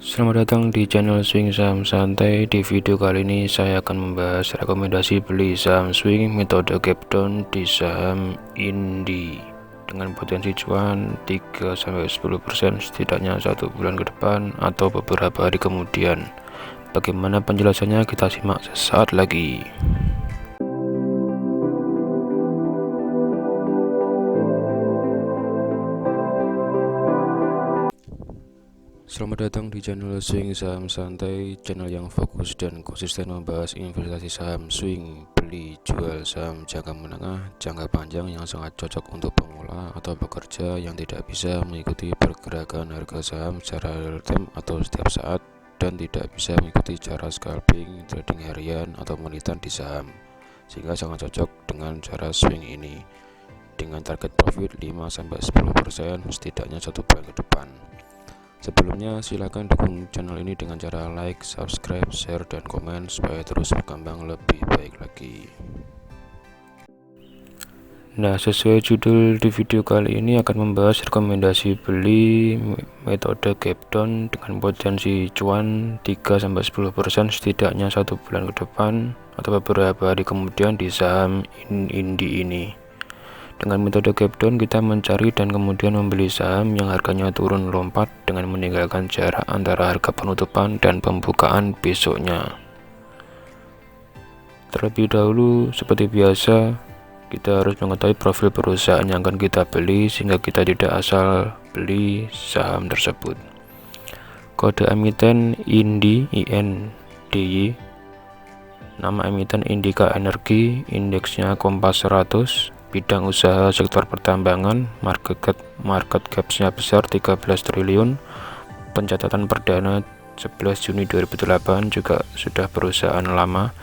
Selamat datang di channel Swing Saham Santai. Di video kali ini saya akan membahas rekomendasi beli saham swing metode gap down di saham Indi dengan potensi cuan 3-10% setidaknya 1 bulan ke depan atau beberapa hari kemudian. Bagaimana penjelasannya, kita simak sesaat lagi. Selamat datang di channel Swing Saham Santai, channel yang fokus dan konsisten membahas investasi saham swing, beli jual saham jangka menengah, jangka panjang yang sangat cocok untuk pemula atau pekerja yang tidak bisa mengikuti pergerakan harga saham secara real time atau setiap saat, dan tidak bisa mengikuti cara scalping, trading harian atau monitor di saham, sehingga sangat cocok dengan cara swing ini dengan target profit 5-10% setidaknya 1 bulan ke depan. Sebelumnya, silakan dukung channel ini dengan cara like, subscribe, share, dan komen supaya terus berkembang lebih baik lagi. Nah, sesuai judul di video kali ini akan membahas rekomendasi beli metode gap down dengan potensi cuan 3-10% setidaknya 1 bulan ke depan atau beberapa hari kemudian di saham Indi ini. Dengan metode gap down, kita mencari dan kemudian membeli saham yang harganya turun lompat dengan meninggalkan jarak antara harga penutupan dan pembukaan besoknya. Terlebih dahulu, seperti biasa, kita harus mengetahui profil perusahaan yang akan kita beli sehingga kita tidak asal beli saham tersebut. Kode emiten INDI, INDY, nama emiten Indika Energi, indeksnya Kompas 100, bidang usaha sektor pertambangan, market cap-nya besar 13 triliun, pencatatan perdana 11 Juni 2008, juga sudah perusahaan lama,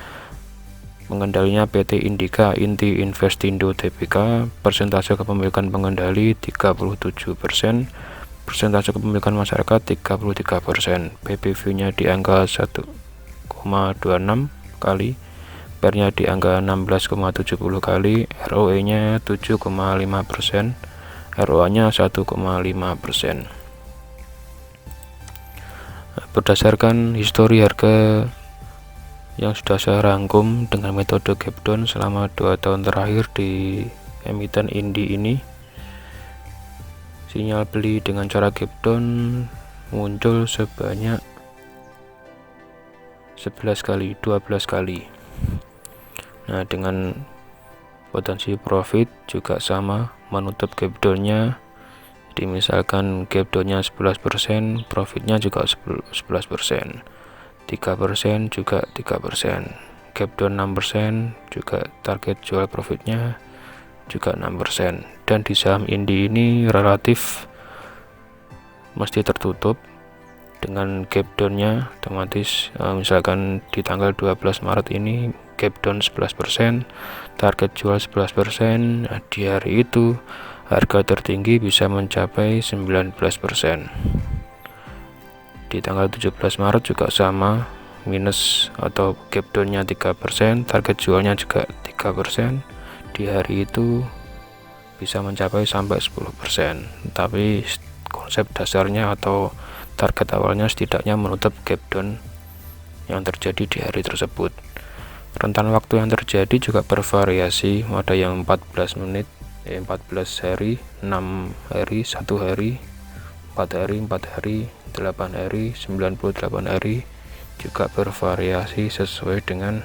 pengendalinya PT Indika Inti Investindo Tbk, persentase kepemilikan pengendali 37%, persentase kepemilikan masyarakat 33%, PBV-nya di angka 1,26 kali, PER-nya di angka 16,70 kali, ROE-nya 7,5%, ROA-nya 1,5%. Berdasarkan histori harga yang sudah saya rangkum dengan metode gap down selama 2 tahun terakhir di emiten Indi ini, sinyal beli dengan cara gap down muncul sebanyak 11 kali, 12 kali. Nah, dengan potensi profit juga sama, menutup gap down-nya. Jadi misalkan gap down-nya 11%, profitnya juga 11%, 3% juga 3%, gap down 6% juga target jual profitnya juga 6%. Dan di saham Indi ini relatif mesti tertutup dengan gap down-nya otomatis. Misalkan di tanggal 12 Maret ini gap down 11%, target jual 11%, di hari itu harga tertinggi bisa mencapai 19%. Di tanggal 17 Maret juga sama, minus atau gap down-nya 3%, target jualnya juga 3%, di hari itu bisa mencapai sampai 10%. Tapi konsep dasarnya atau target awalnya setidaknya menutup gap down yang terjadi di hari tersebut. Rentan waktu yang terjadi juga bervariasi, ada yang 14 menit, 14 hari, 6 hari, 1 hari, 4 hari, 4 hari, 8 hari, 98 hari, juga bervariasi sesuai dengan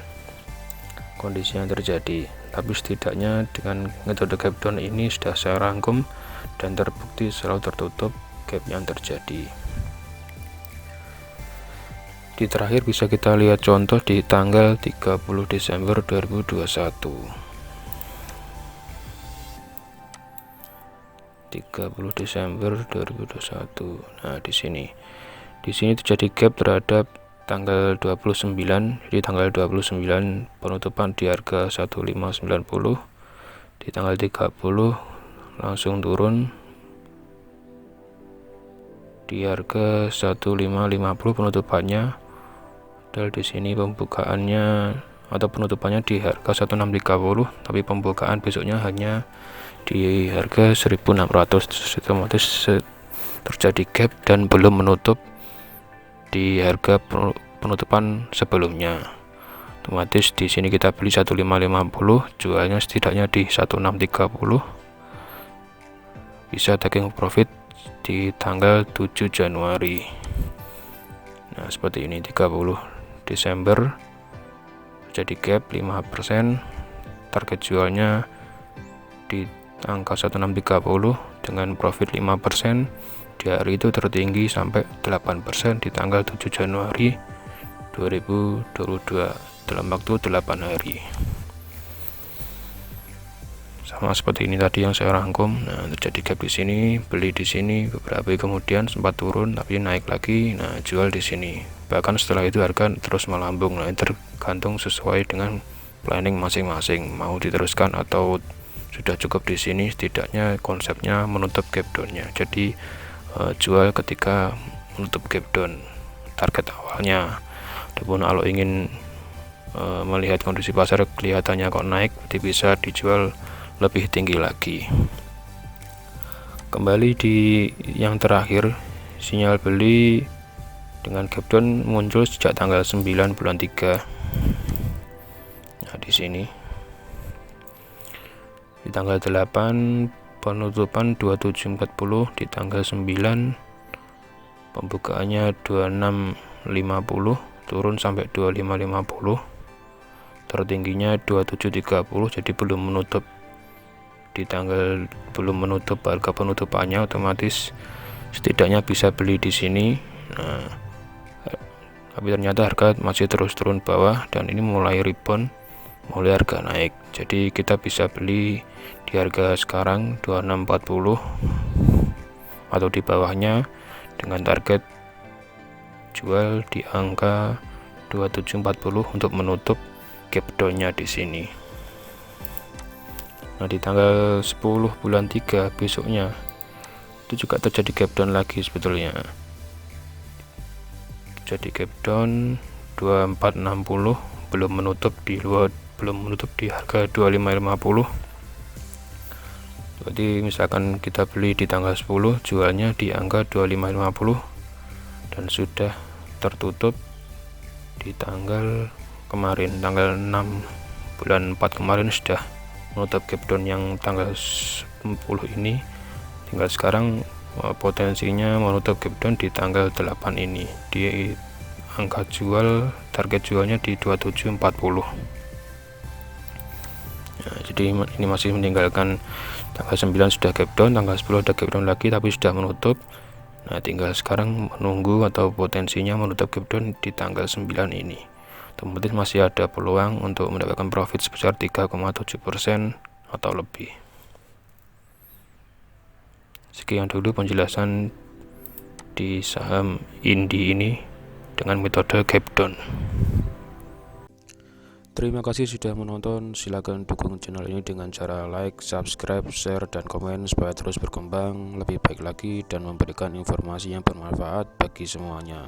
kondisi yang terjadi. Tapi setidaknya dengan metode gap down ini sudah saya rangkum dan terbukti selalu tertutup gap yang terjadi. Di terakhir bisa kita lihat contoh di tanggal 30 Desember 2021. 30 Desember 2021. Nah, di sini terjadi gap terhadap tanggal 29. Di tanggal 29 penutupan di harga 1590. Di tanggal 30 langsung turun di harga 1550 penutupannya. Dan di sini pembukaannya atau penutupannya di harga 1630, tapi pembukaan besoknya hanya di harga 1600. Otomatis terjadi gap dan belum menutup di harga penutupan sebelumnya. Otomatis di sini kita beli 1550, jualnya setidaknya di 1630. Bisa taking profit di tanggal 7 Januari. Nah, seperti ini 30 Desember jadi gap 5%, target jualnya di angka 1630 dengan profit 5%. Di hari itu tertinggi sampai 8% di tanggal 7 Januari 2022 dalam waktu 8 hari. Sama seperti ini tadi yang saya rangkum. Nah, terjadi gap di sini, beli di sini, beberapa hari kemudian sempat turun tapi naik lagi. Nah, jual di sini. Bahkan setelah itu harga terus melambung. Nah, tergantung sesuai dengan planning masing-masing, mau diteruskan atau sudah cukup di sini. Setidaknya konsepnya menutup gap down-nya. Jadi jual ketika menutup gap down target awalnya. Adapun kalau ingin melihat kondisi pasar kelihatannya kok naik, berarti bisa dijual lebih tinggi lagi. Kembali di yang terakhir, sinyal beli dengan gap down muncul sejak tanggal 9 bulan 3. Nah, di sini di tanggal 8 penutupan 2740, di tanggal 9 pembukaannya 2650, turun sampai 2550, tertingginya 2730. Jadi belum menutup harga penutupannya, otomatis setidaknya bisa beli di sini. Nah, tapi ternyata harga masih terus turun bawah dan ini mulai rebound, mulai harga naik. Jadi kita bisa beli di harga sekarang 2640 atau di bawahnya dengan target jual di angka 2740 untuk menutup gap down-nya di sini. Nah, di tanggal 10 bulan 3 besoknya itu juga terjadi gap down lagi sebetulnya. Jadi gap down 2460, belum menutup di harga 2550. Jadi misalkan kita beli di tanggal 10, jualnya di angka 2550 dan sudah tertutup di tanggal kemarin, tanggal 6 bulan 4 kemarin sudah menutup gap down yang tanggal 10 ini. Tinggal sekarang potensinya menutup gap down di tanggal 8 ini, di angka jual, target jualnya di 2740. Nah, jadi ini masih meninggalkan tanggal 9 sudah gap down, tanggal 10 ada gap down lagi tapi sudah menutup. Nah, tinggal sekarang menunggu atau potensinya menutup gap down di tanggal 9 ini. Otomatis masih ada peluang untuk mendapatkan profit sebesar 3,7% atau lebih. Sekian dulu penjelasan di saham Indi ini dengan metode gap down. Terima kasih sudah menonton. Silakan dukung channel ini dengan cara like, subscribe, share, dan komen supaya terus berkembang lebih baik lagi dan memberikan informasi yang bermanfaat bagi semuanya.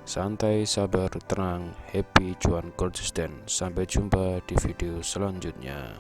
Santai, sabar, tenang, happy, cuan konsisten. Sampai jumpa di video selanjutnya.